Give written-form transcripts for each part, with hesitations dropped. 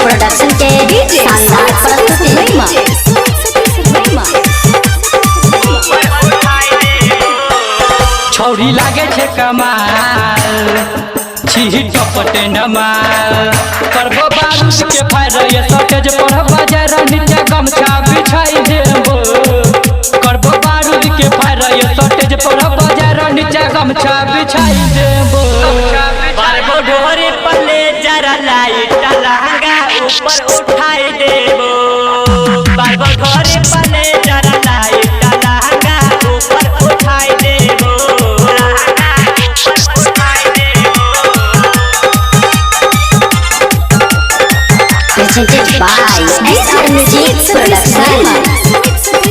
Production के शानदार प्रस्तुति। छौरी लागे छे कमाल छी टपटे नमाल करबो बारूद के फायर ये सटेज पर बाजार नीचे गमछा बिछाई देबो करबो बारूद के फायर ये सटेज पर बाजार नीचे गमछा बिछाई देबो बारबो ढोरे पल्ले जरा लाइट लहंगा ऊपर उठाई देबो बारबो ढोरे पल्ले जरा लाइट लहंगा ऊपर उठाई देबो लहंगा ऊपर उठाई देबो। Presented by SR Music Production।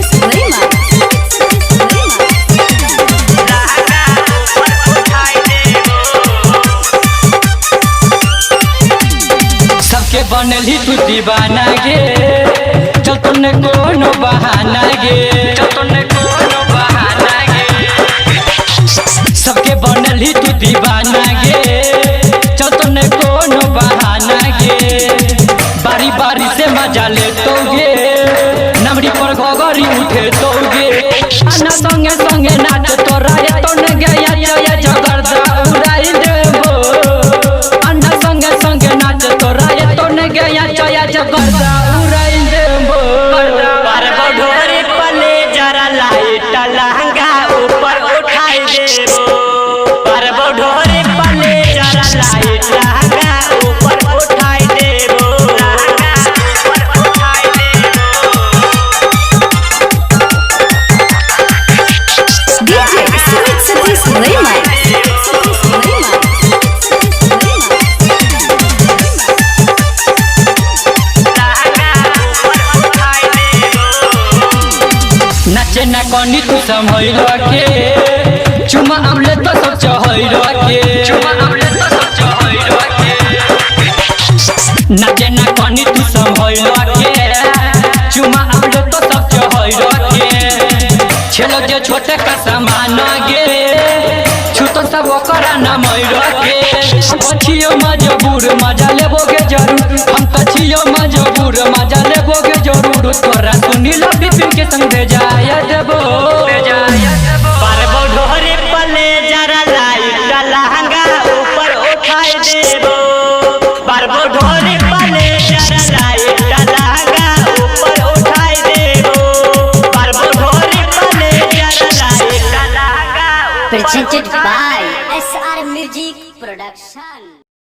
सबके बनली तू दीवाना गे चल तूने कोनो बहाना गे चल तूने कोनो बहाना गे सबके बनली तू दीवाना गे चल तूने कोनो बहाना गे बारी बारी से मजा ले तोगे नमरी पर घोघरी उठे तोगे अन्ना संगे संगे नाच तोरा ये तोने गया या जगरदा उड़ाई देबो अन्ना संगे संगे नाच तोरा ये तोने गया या जगरदा उड़ाई देबो बारबो ढोरे पल्ले जरा लाइट लहंगा ऊपर उठाई देबो बारबो ढोरे पल्ले जरा लाइट लहंगा ऊपर उठाई देबो लहंगा ऊपर उठाई देबो। DJ Sumit Satish Raymond। नाचे ना कनी तू संभल के चुमा आमले तो सब चहल के चुमा आमले तो सब चहल के नाचे ना कनी तू संभल के चुमा आमले तो सब चहल के छेलो जे छोटे का सामान गे छूतो सब ओकरा ना मर के हम छियो मजबूर मजा लेबोगे जरूर हम तो छियो मजबूर मजा लेबोगे जरूर तोरा सुनील बिपिन के संग भेजाया देबो बारबो ढोरे पल्ले जरा लाइट लहंगा ऊपर उठाई देबो बारबो ढोरे पल्ले जरा लाइट लहंगा ऊपर उठाई देबो बारबो ढोरे पल्ले जरा light lehenga. Presented by SR Music Production।